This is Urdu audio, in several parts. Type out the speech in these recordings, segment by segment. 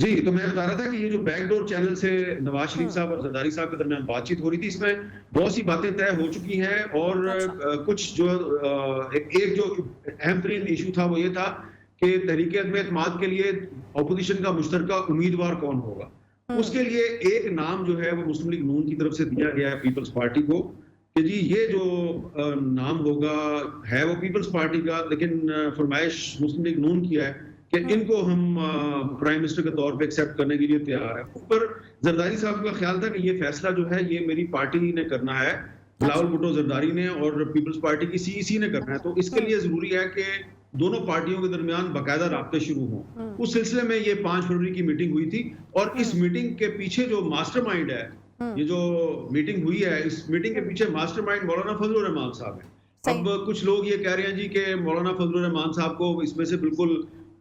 جی تو میں بتا رہا تھا کہ یہ جو بیک ڈور چینل سے نواز شریف صاحب اور زرداری صاحب کے درمیان بات چیت ہو رہی تھی، اس میں بہت سی باتیں طے ہو چکی ہیں، اور کچھ جو ایک جو اہم ترین ایشو تھا وہ یہ تھا کہ تحریک عدم اعتماد کے لیے اپوزیشن کا مشترکہ امیدوار کون ہوگا. اس کے لیے ایک نام جو ہے وہ مسلم لیگ نون کی طرف سے دیا گیا ہے پیپلز پارٹی کو کہ جی یہ جو نام ہوگا ہے وہ پیپلز پارٹی کا، لیکن فرمائش مسلم لیگ نون کی ہے کہ ان کو ہم پرائم منسٹر کے طور پہ ایکسیپٹ کرنے کے لیے تیار ہے. اوپر زرداری صاحب کا خیال تھا کہ یہ فیصلہ جو ہے یہ میری پارٹی نے کرنا ہے، بلاول بھٹو زرداری نے اور پیپلز پارٹی کی سی ای سی نے کرنا ہے، تو اس کے لیے ضروری ہے کہ دونوں پارٹیوں کے درمیان باقاعدہ رابطے شروع ہوں. اس سلسلے میں یہ 5 فروری کی میٹنگ ہوئی تھی، اور اس میٹنگ کے پیچھے جو ماسٹر مائنڈ ہے، یہ جو میٹنگ ہوئی ہے اس میٹنگ کے پیچھے ماسٹر مائنڈ مولانا فضل الرحمان صاحب ہیں. اب کچھ لوگ یہ کہہ رہے ہیں جی کہ مولانا فضل الرحمان صاحب کو اس میں سے بالکل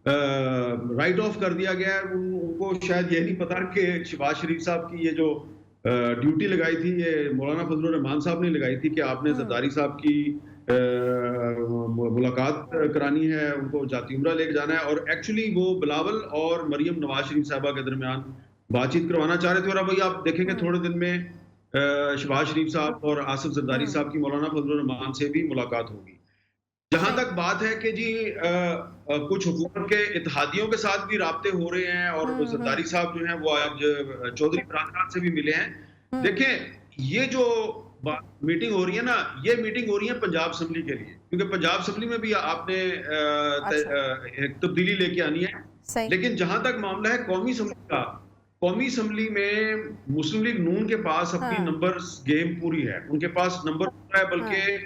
رائٹ آف کر دیا گیا ہے. ان کو شاید یہ نہیں پتا کہ شہباز شریف صاحب کی یہ جو ڈیوٹی لگائی تھی یہ مولانا فضل الرحمان صاحب نے لگائی تھی کہ آپ نے زرداری صاحب کی ملاقات کرانی ہے، ان کو جاتی عمرہ لے کے جانا ہے، اور ایکچولی وہ بلاول اور مریم نواز شریف صاحبہ کے درمیان بات چیت کروانا چاہ رہے تھے. اور اب آپ دیکھیں گے تھوڑے دن میں شہباز شریف صاحب اور آصف زرداری صاحب کی مولانا فضل الرحمان سے بھی ملاقات ہوگی. جہاں تک بات ہے کہ جی کچھ حکومت کے اتحادیوں کے ساتھ بھی رابطے ہو رہے ہیں، اور زرداری صاحب جو ہیں وہ آج چودھری برادران سے بھی ملے ہیں. دیکھیں یہ جو میٹنگ ہو رہی ہے نا، یہ میٹنگ ہو رہی ہے پنجاب اسمبلی کے لیے، کیونکہ پنجاب اسمبلی میں بھی آپ نے ایک تبدیلی لے کے آنی ہے. لیکن جہاں تک معاملہ ہے قومی اسمبلی کا، قومی اسمبلی میں مسلم لیگ نون کے پاس اپنی نمبرز گیم پوری ہے، ان کے پاس نمبر پورا ہے، بلکہ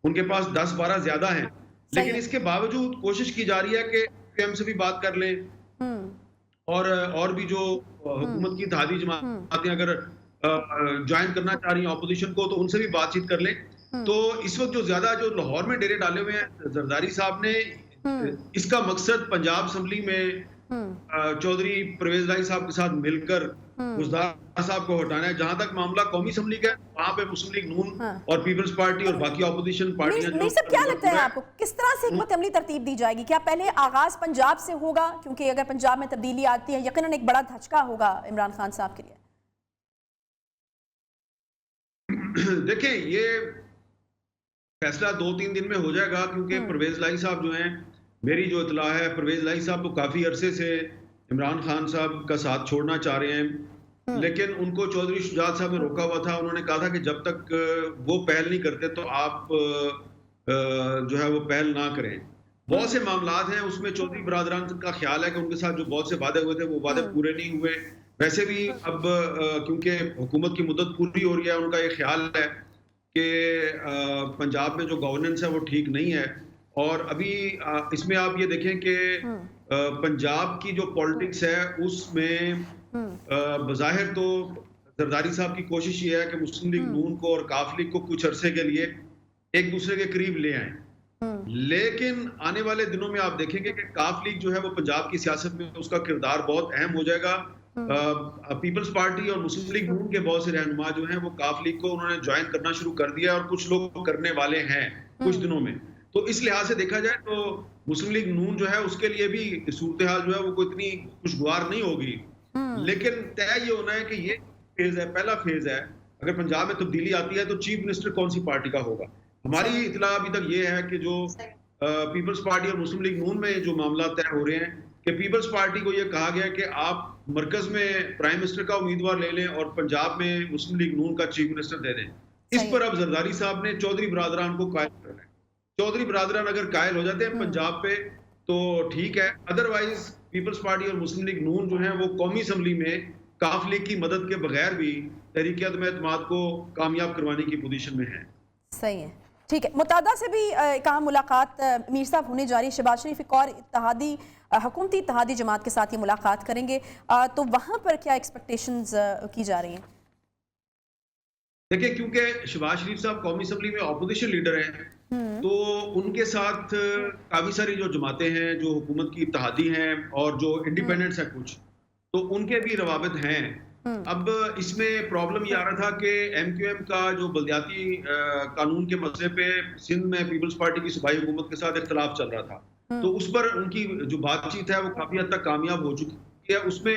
ان کے پاس 10-12 زیادہ ہیں. لیکن اس کے باوجود کوشش کی جا رہی ہے کہ پی ایم سے بھی بات کر لیں، اور بھی جو حکومت کی اتحادی جماعتیں اگر جوائن کرنا چاہ رہی ہیں اپوزیشن کو تو ان سے بھی بات چیت کر لیں. تو اس وقت جو زیادہ جو لاہور میں ڈیرے ڈالے ہوئے ہیں زرداری صاحب نے، اس کا مقصد پنجاب اسمبلی میں چودھری پرویز رائی صاحب کے ساتھ مل کر بزدار صاحب کو ہٹانا ہے. جہاں تک معاملہ قومی اسمبلی کا ہے وہاں پہ مسلم لیگ نون اور پیپلز پارٹی اور باقی اپوزیشن پارٹیاں. میر صاحب کیا لگتا ہے آپ کو کس طرح سے حکمت عملی ترتیب دی جائے گی؟ کیا پہلے آغاز پنجاب سے ہوگا؟ کیونکہ اگر پنجاب میں تبدیلی آتی ہے یقیناً ایک بڑا دھچکا ہوگا عمران خان صاحب کے لیے. دیکھیں یہ فیصلہ 2-3 دن میں ہو جائے گا، کیونکہ پرویز لائی صاحب جو ہیں، میری جو اطلاع ہے پرویز لائی صاحب تو کافی عرصے سے عمران خان صاحب کا ساتھ چھوڑنا چاہ رہے ہیں، لیکن ان کو چودھری شجاعت صاحب نے روکا ہوا تھا. انہوں نے کہا تھا کہ جب تک وہ پہل نہیں کرتے تو آپ جو ہے وہ پہل نہ کریں. بہت سے معاملات ہیں اس میں چودھری برادران کا خیال ہے کہ ان کے ساتھ جو بہت سے وعدے ہوئے تھے وہ وعدے پورے نہیں ہوئے. ویسے بھی اب کیونکہ حکومت کی مدت پوری ہو رہی ہے، ان کا یہ خیال ہے کہ پنجاب میں جو گورننس ہے وہ ٹھیک نہیں ہے. اور ابھی اس میں آپ یہ دیکھیں کہ پنجاب کی جو پولیٹکس ہے اس میں بظاہر تو زرداری صاحب کی کوشش یہ ہے کہ مسلم لیگ نون کو اور کاف لیگ کو کچھ عرصے کے لیے ایک دوسرے کے قریب لے آئیں. لیکن آنے والے دنوں میں آپ دیکھیں گے کہ کاف لیگ جو ہے وہ پنجاب کی سیاست میں اس کا کردار بہت اہم ہو جائے گا. پیپلز پارٹی اور مسلم لیگ نون کے بہت سے رہنما جو ہیں وہ کاف لیگ کو انہوں نے جوائن کرنا شروع کر دیا، اور کچھ لوگ کرنے والے ہیں کچھ دنوں میں. تو اس لحاظ سے دیکھا جائے تو مسلم لیگ نون جو ہے اس کے لیے بھی صورتحال جو ہے وہ کوئی اتنی خوشگوار نہیں ہوگی. لیکن طے یہ ہونا ہے کہ یہ فیز ہے، پہلا فیز ہے. اگر پنجاب میں تبدیلی آتی ہے تو چیف منسٹر کون سی پارٹی کا ہوگا. ہماری اطلاع ابھی تک یہ ہے کہ جو پیپلز پارٹی اور مسلم لیگ نون میں جو معاملات طے ہو رہے ہیں کہ پیپلز پارٹی کو یہ کہا گیا کہ آپ مرکز میں پرائم منسٹر کا امیدوار لے لیں اور پنجاب میں مسلم لیگ نون کا چیف منسٹر دے دیں. اس پر اب زرداری صاحب نے چودھری برادران کو قائل کرنا ہے. چودھری برادران اگر قائل ہو جاتے ہیں پنجاب پہ تو ٹھیک ہے، ادروائز پیپلز پارٹی اور مسلم لیگ نون جو ہیں وہ قومی اسمبلی میں کاف لیگ کی مدد کے بغیر بھی تحریک عدم اعتماد کو کامیاب کروانے کی پوزیشن میں ہیں. صحیح ہے، ٹھیک ہے. متحدہ سے بھی ایک اہم ملاقات میر صاحب ہونے جا رہی ہے. شہباز شریف ایک اور اتحادی حکومتی اتحادی جماعت کے ساتھ یہ ملاقات کریں گے، تو وہاں پر کیا ایکسپیکٹیشنز کی جا رہی ہیں؟ دیکھیں کیونکہ شہباز شریف صاحب قومی اسمبلی میں اپوزیشن لیڈر ہیں تو ان کے ساتھ کافی ساری جو جماعتیں ہیں جو حکومت کی اتحادی ہیں اور جو انڈیپینڈنٹس ہیں کچھ، تو ان کے بھی روابط ہیں. اب اس میں پرابلم یہ آ رہا تھا کہ ایم کیو ایم کا جو بلدیاتی قانون کے مسئلے پہ سندھ میں پیپلز پارٹی کی صوبائی حکومت کے ساتھ اختلاف چل رہا تھا، تو اس پر ان کی جو بات چیت ہے وہ کافی حد تک کامیاب ہو چکی ہے. اس میں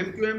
MQM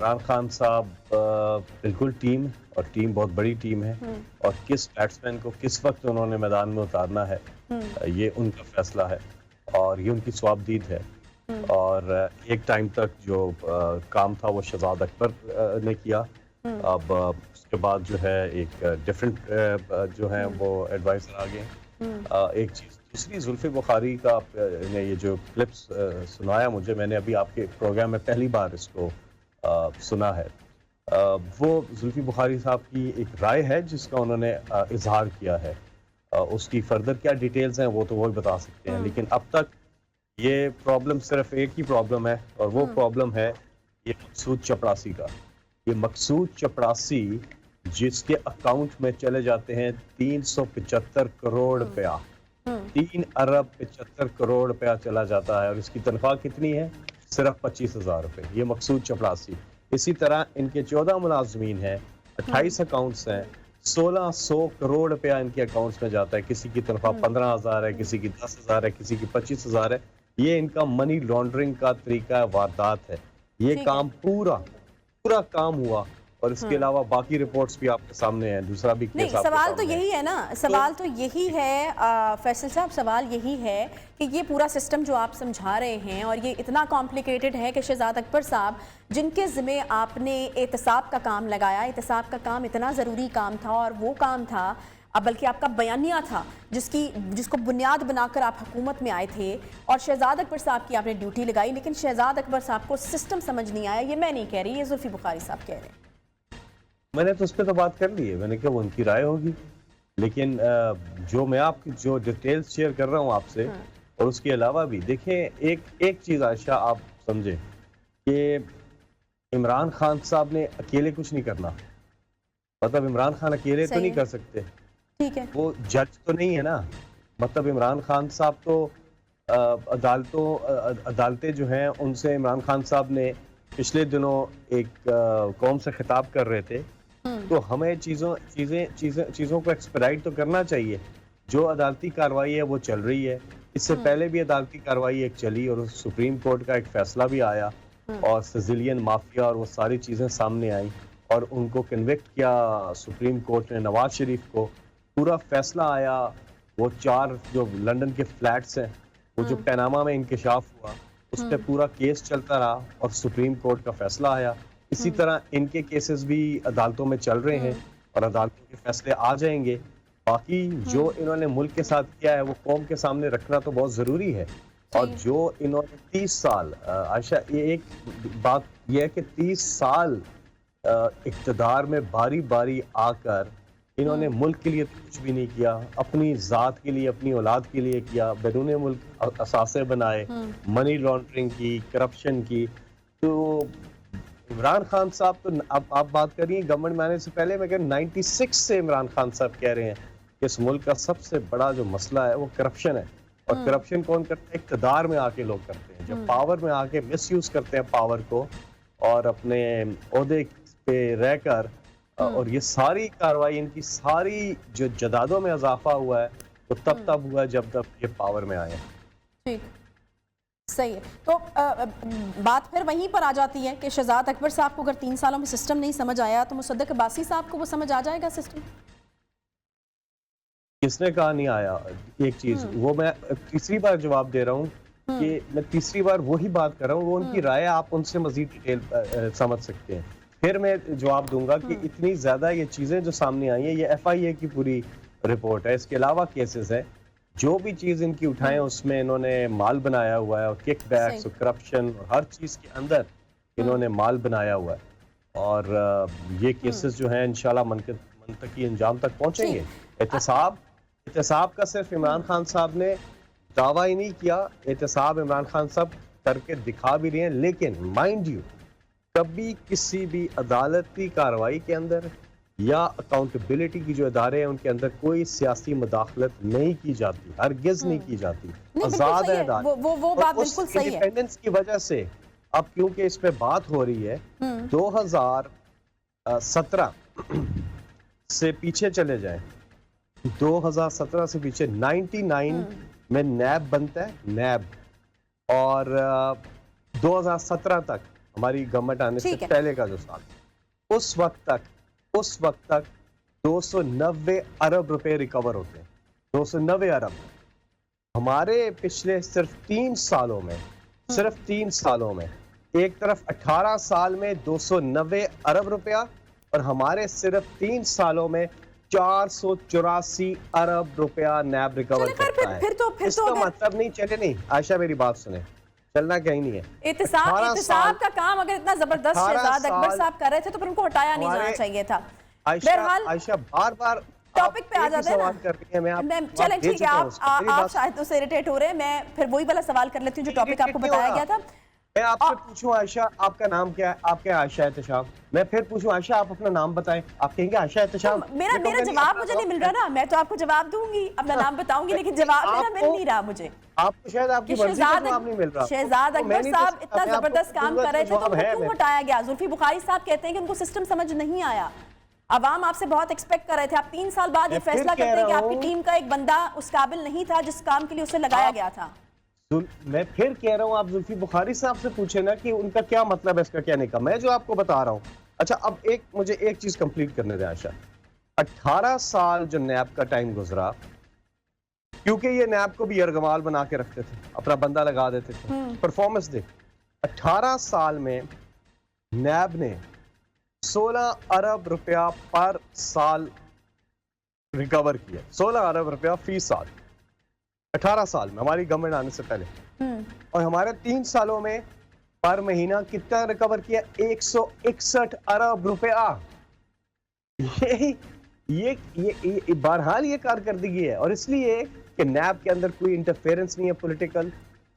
عمران خان صاحب بالکل ٹیم اور ٹیم بہت بڑی ٹیم ہے اور کس بیٹسمین کو کس وقت انہوں نے میدان میں اتارنا ہے یہ ان کا فیصلہ ہے اور یہ ان کی صوابدید ہے. اور ایک ٹائم تک جو کام تھا وہ شہزاد اکبر نے کیا. اب اس کے بعد جو ہے ایک ڈفرینٹ جو ہیں وہ ایڈوائزر آ گئے. ایک چیز دوسری زلفی بخاری کا نے یہ جو کلپس سنایا مجھے, میں نے ابھی آپ کے پروگرام میں پہلی بار اس کو سنا ہے. وہ زلفی بخاری صاحب کی ایک رائے ہے جس کا انہوں نے اظہار کیا ہے. اس کی فردر کیا ڈیٹیلز ہیں وہ تو وہی بتا سکتے ہیں, لیکن اب تک یہ پرابلم صرف ایک ہی پرابلم ہے اور وہ پرابلم ہے یہ مقصود چپڑاسی کا. یہ مقصود چپڑاسی جس کے اکاؤنٹ میں چلے جاتے ہیں 375 کروڑ روپیہ, 3 ارب 75 کروڑ روپیہ چلا جاتا ہے اور اس کی تنخواہ کتنی ہے؟ صرف 25,000 روپے. یہ مقصود چپڑاسی. اسی طرح ان کے 14 ملازمین ہیں, 28 اکاؤنٹس ہیں, 1600 کروڑ روپیہ ان کے اکاؤنٹس میں جاتا ہے. کسی کی تنخواہ 15,000 ہے, کسی کی 10,000 ہے, کسی کی 25,000 ہے. یہ ان کا منی لانڈرنگ کا طریقہ واردات ہے. یہ کام پورا کام ہوا اور اس کے علاوہ باقی رپورٹس بھی آپ کے سامنے ہیں. دوسرا بھی نہیں, سوال تو یہی ہے نا, سوال تو یہی ہے فیصل صاحب, سوال یہی ہے کہ یہ پورا سسٹم جو آپ سمجھا رہے ہیں اور یہ اتنا کمپلیکیٹڈ ہے کہ شہزاد اکبر صاحب جن کے ذمہ آپ نے احتساب کا کام لگایا, احتساب کا کام اتنا ضروری کام تھا اور وہ کام تھا بلکہ آپ کا بیانیہ تھا جس کو بنیاد بنا کر آپ حکومت میں آئے تھے اور شہزاد اکبر صاحب کی آپ نے ڈیوٹی لگائی, لیکن شہزاد اکبر صاحب کو سسٹم سمجھ نہیں آیا. یہ میں نہیں کہہ رہی, یہ زلفی بخاری صاحب کہہ رہے ہیں. میں نے تو اس پہ تو بات کر لی ہے, میں نے کہا وہ ان کی رائے ہوگی, لیکن جو میں آپ کی جو ڈیٹیلز شیئر کر رہا ہوں آپ سے اور اس کے علاوہ بھی دیکھیں ایک چیز عائشہ آپ سمجھیں کہ عمران خان صاحب نے اکیلے کچھ نہیں کرنا. مطلب عمران خان اکیلے تو نہیں کر سکتے, ٹھیک ہے, وہ جج تو نہیں ہے نا. مطلب عمران خان صاحب تو عدالتیں جو ہیں ان سے عمران خان صاحب نے پچھلے دنوں ایک قوم سے خطاب کر رہے تھے, تو ہمیں چیزوں کو ایکسپیڈائٹ تو کرنا چاہیے. جو عدالتی کارروائی ہے وہ چل رہی ہے. اس سے پہلے بھی عدالتی کارروائی ایک چلی اور سپریم کورٹ کا ایک فیصلہ بھی آیا اور سیزیلین مافیا اور وہ ساری چیزیں سامنے آئیں اور ان کو کنوکٹ کیا سپریم کورٹ نے. نواز شریف کو پورا فیصلہ آیا. وہ 4 جو لنڈن کے فلیٹس ہیں وہ جو پیناما میں انکشاف ہوا اس پہ پورا کیس چلتا رہا اور سپریم کورٹ کا فیصلہ آیا. اسی طرح ان کے کیسز بھی عدالتوں میں چل رہے ہیں اور عدالتوں کے فیصلے آ جائیں گے. باقی جو انہوں نے ملک کے ساتھ کیا ہے وہ قوم کے سامنے رکھنا تو بہت ضروری ہے. اور جو انہوں نے 30 سال عائشہ, یہ ایک بات یہ ہے کہ 30 سال اقتدار میں باری باری آ کر انہوں نے ملک کے لیے کچھ بھی نہیں کیا, اپنی ذات کے لیے اپنی اولاد کے لیے کیا. بیرون ملک اثاثے بنائے, منی لانڈرنگ کی, کرپشن کی. تو عمران خان صاحب تو اب آپ بات کر رہی ہیں گورنمنٹ میں آنے سے پہلے, میں کہ 96 سے عمران خان صاحب کہہ رہے ہیں کہ اس ملک کا سب سے بڑا جو مسئلہ ہے وہ کرپشن ہے. اور کرپشن کون کرتا ہے؟ اقتدار میں آ کے لوگ کرتے ہیں, جب پاور میں آ کے مس یوز کرتے ہیں پاور کو اور اپنے عہدے پہ رہ کر. اور یہ ساری کارروائی ان کی ساری جو جدادوں میں اضافہ ہوا ہے وہ تب ہوا ہے جب یہ پاور میں آئے. ٹھیک, صحیح ہے. تو بات پھر وہیں پر آ جاتی ہے کہ شہزاد اکبر صاحب کو اگر 3 سالوں میں سسٹم نہیں سمجھ آیا تو مصدق عباسی صاحب کو وہ سمجھ آ جائے گا سسٹم؟ کس نے کہا نہیں آیا؟ ایک چیز وہ میں تیسری بار جواب دے رہا ہوں کہ میں تیسری بار وہی بات کر رہا ہوں, وہ ان کی رائے آپ ان سے مزید ڈیٹیل سمجھ سکتے ہیں. پھر میں جواب دوں گا کہ اتنی زیادہ یہ چیزیں جو سامنے آئی ہیں یہ FIA کی پوری رپورٹ ہے. اس کے علاوہ کیسز ہیں, جو بھی چیز ان کی اٹھائیں اس میں انہوں نے مال بنایا ہوا ہے اور کک بیکس اور کرپشن اور ہر چیز کے اندر انہوں نے مال بنایا ہوا ہے. اور یہ کیسز جو ہیں انشاءاللہ منطقی انجام تک پہنچیں گے. احتساب کا صرف عمران خان صاحب نے دعویٰ ہی نہیں کیا, احتساب عمران خان صاحب کر کے دکھا بھی رہے ہیں. لیکن مائنڈ یو کبھی کسی بھی عدالتی کارروائی کے اندر یا اکاؤنٹیبلٹی کی جو ادارے ہیں ان کے اندر کوئی سیاسی مداخلت نہیں کی جاتی, ہرگز نہیں کی جاتی. آزاد ہے ادارے. وہ بات بالکل صحیح ہے. انڈیپینڈنس کی وجہ سے اب کیونکہ اس پہ بات ہو رہی ہے 2017 سے پیچھے چلے جائیں, 2017 سے پیچھے 99 میں نیب بنتا ہے, نیب, اور 2017 تک ہماری گورنمنٹ آنے سے پہلے کا جو سال، اس وقت تک 290 ارب روپے ریکور ہوتے ہیں، 290 ارب۔ ہمارے پچھلے صرف 3 سالوں میں ایک طرف 18 سال میں 290 ارب روپیہ، اور ہمارے صرف 3 سالوں میں 484 ارب روپیہ نیب ریکور کرتا ہے۔ اس کا مطلب نہیں، چلے نہیں عائشہ میری بات سنیں، چلنا کہیں نہیں ہے۔ احتساب کا کام اگر اتنا زبردست شہزاد اکبر صاحب کر رہے تھے تو پھر ان کو ہٹایا نہیں جانا چاہیے تھا۔ عائشہ بار بار ٹاپک پہ آ جاتے ہیں نا، چلیں ٹھیک ہے، آپ شاید اس سے اریٹیٹ ہو رہے ہیں، میں پھر وہی والا سوال کر لیتی ہوں جو ٹاپک آپ کو بتایا گیا تھا۔ میں آپ سے پوچھوں عائشہ آپ کا نام کیا ہے؟ آپ کیا عائشہ احتشام؟ میں پھر پوچھوں عائشہ آپ اپنا نام بتائیں، آپ کہیں گے عائشہ احتشام؟ میرا جواب مجھے نہیں مل رہا نا، میں تو آپ کو جواب دوں گی، اپنا نام بتاؤں گی، لیکن جواب میرا مل نہیں رہا مجھے۔ آپ کو شاید آپ کی مرضی سے جواب نہیں مل رہا۔ شہزاد اکبر صاحب اتنا زبردست کام کر رہے تھے تو کیوں ہٹایا گیا؟ زلفی بخاری صاحب کہتے ہیں کہ ان کو سسٹم سمجھ نہیں آیا، عوام آپ سے بہت ایکسپیکٹ کر رہے تھے، آپ 3 سال بعد یہ فیصلہ کرتے ہیں کہ آپ کی ٹیم کا ایک بندہ اس قابل نہیں تھا جس کام کے لیے اسے لگایا گیا تھا۔ میں پھر کہہ رہا ہوں آپ زلفی بخاری صاحب سے پوچھیں نا کہ ان کا کیا مطلب ہے اس کا کہنے کا، میں جو آپ کو بتا رہا ہوں۔ اچھا اب مجھے ایک چیز کمپلیٹ کرنے دیں عائشہ، 18 سال جو نیب کا ٹائم گزرا، کیونکہ یہ نیب کو بھی ارغمال بنا کے رکھتے تھے، اپنا بندہ لگا دیتے تھے، پرفارمنس دیکھ، 18 سال میں نیب نے 16 ارب روپیہ پر سال ریکور کیا، 16 ارب روپیہ فی سال 18 سال میں ہماری گورنمنٹ آنے سے پہلے، اور ہمارے 3 سالوں میں پر مہینہ کتنا ریکور کیا؟ 161 ارب روپیہ۔ یہ بہرحال یہ کارکردگی ہے، اور اس لیے کہ نیب کے اندر کوئی انٹرفیرنس نہیں ہے پولیٹیکل،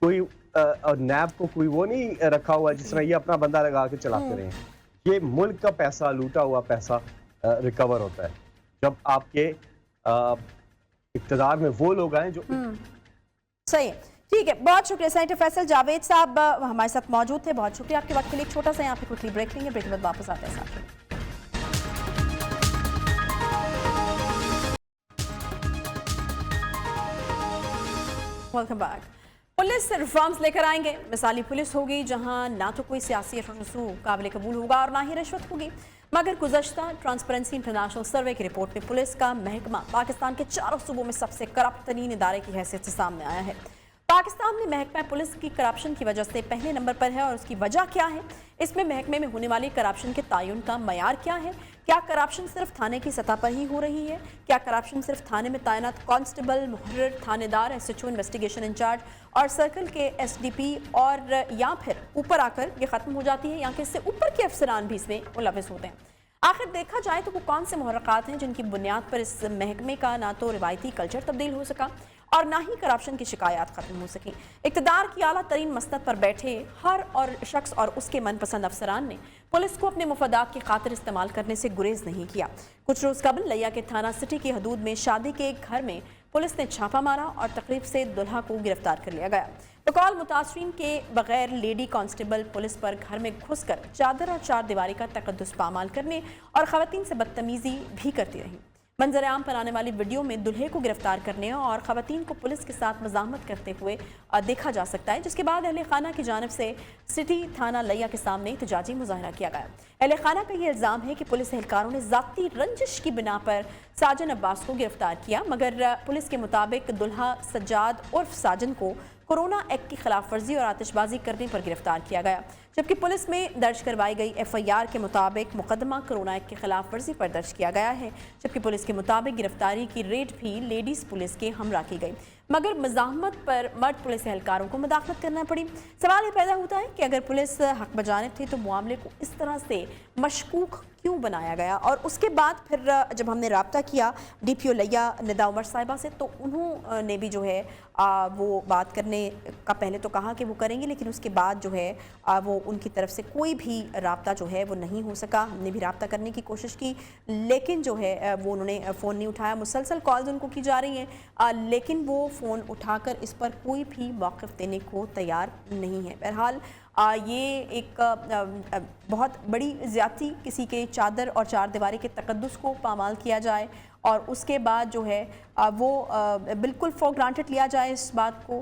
کوئی اور نیب کو کوئی وہ نہیں رکھا ہوا جس طرح یہ اپنا بندہ لگا کے چلاتے رہے ہیں۔ یہ ملک کا پیسہ، لوٹا ہوا پیسہ ریکور ہوتا ہے جب آپ کے اقتدار میں وہ لوگ آئیں جو صحیح ہے۔ ٹھیک ہے، بہت شکریہ سینیٹر فیصل جاوید صاحب ہمارے ساتھ موجود تھے، بہت شکریہ آپ کے وقت کے لیے۔ ایک چھوٹا سا یہاں پہ کوئکلی بریک لیں گے، بریک کے بعد واپس آتے ہیں ساتھ میں۔ Welcome back. پولیس ریفارمز لے کر آئیں گے، مثالی پولیس ہوگی جہاں نہ تو کوئی سیاسی رسوخ قابل قبول ہوگا اور نہ ہی رشوت ہوگی، مگر گزشتہ ٹرانسپیرنسی انٹرنیشنل سروے کی رپورٹ میں پولیس کا محکمہ پاکستان کے 4 صوبوں میں سب سے کرپٹ ترین ادارے کی حیثیت سے سامنے آیا ہے۔ پاکستان میں محکمہ پولیس کی کرپشن کی وجہ سے پہلے نمبر پر ہے، اور اس کی وجہ کیا ہے؟ اس میں محکمے میں ہونے والی کرپشن کے تعین کا معیار کیا ہے؟ کیا کرپشن صرف تھانے کی سطح پر ہی ہو رہی ہے؟ کیا کرپشن صرف تھانے میں تعینات کانسٹیبل، محرر، تھانے دار، S H O investigation incharge اور سرکل کے ایس ڈی پی اور یا پھر اوپر آ کر یہ ختم ہو جاتی ہے، یا کہ اس سے اوپر کے افسران بھی اس میں ملوث ہوتے ہیں؟ آخر دیکھا جائے تو وہ کون سے محرکات ہیں جن کی بنیاد پر اس محکمے کا نہ تو روایتی کلچر تبدیل ہو سکا اور نہ ہی کرپشن کی شکایات ختم ہو سکیں؟ اقتدار کی اعلیٰ ترین مسند پر بیٹھے ہر اور شخص اور اس کے من پسند افسران نے پولیس کو اپنے مفادات کی خاطر استعمال کرنے سے گریز نہیں کیا۔ کچھ روز قبل لیا کے تھانہ سٹی کی حدود میں شادی کے ایک گھر میں پولیس نے چھاپا مارا اور تقریب سے دلہا کو گرفتار کر لیا گیا۔ بقول متاثرین کے بغیر لیڈی کانسٹیبل پولیس پر گھر میں گھس کر چادر اور 4 دیواری کا تقدس پامال کرنے اور خواتین سے بدتمیزی بھی کرتی رہی۔ منظر عام پر آنے والی ویڈیو میں دلہے کو گرفتار کرنے اور خواتین کو پولیس کے ساتھ مزاحمت کرتے ہوئے دیکھا جا سکتا ہے، جس کے بعد اہل خانہ کی جانب سے سٹی تھانہ لیا کے سامنے احتجاجی مظاہرہ کیا گیا۔ اہل خانہ کا یہ الزام ہے کہ پولیس اہلکاروں نے ذاتی رنجش کی بنا پر ساجن عباس کو گرفتار کیا، مگر پولیس کے مطابق دلہا سجاد عرف ساجن کو کورونا ایکٹ کی خلاف ورزی اور آتش بازی کرنے پر گرفتار کیا گیا، جبکہ پولیس میں درج کروائی گئی ایف آئی آر کے مطابق مقدمہ کورونا ایکٹ کی خلاف ورزی پر درج کیا گیا ہے، جبکہ پولیس کے مطابق گرفتاری کی ریٹ بھی لیڈیز پولیس کے ہمراہ کی گئی، مگر مزاحمت پر مرد پولیس اہلکاروں کو مداخلت کرنا پڑی۔ سوال یہ پیدا ہوتا ہے کہ اگر پولیس حق بجانب تھی تو معاملے کو اس طرح سے مشکوک کیوں بنایا گیا؟ اور اس کے بعد پھر جب ہم نے رابطہ کیا ڈی پی او لیا ندا عمر صاحبہ سے، تو انہوں نے بھی جو ہے وہ بات کرنے کا پہلے تو کہا کہ وہ کریں گے، لیکن اس کے بعد جو ہے وہ ان کی طرف سے کوئی بھی رابطہ جو ہے وہ نہیں ہو سکا۔ ہم نے بھی رابطہ کرنے کی کوشش کی، لیکن جو ہے وہ انہوں نے فون نہیں اٹھایا۔ مسلسل کالز ان کو کی جا رہی ہیں، لیکن وہ فون اٹھا کر اس پر کوئی بھی موقف دینے کو تیار نہیں ہے۔ بہرحال یہ ایک بہت بڑی زیادتی، کسی کے چادر اور 4 دیواری کے تقدس کو پامال کیا جائے اور اس کے بعد جو ہے وہ بالکل فور گرانٹڈ لیا جائے اس بات کو،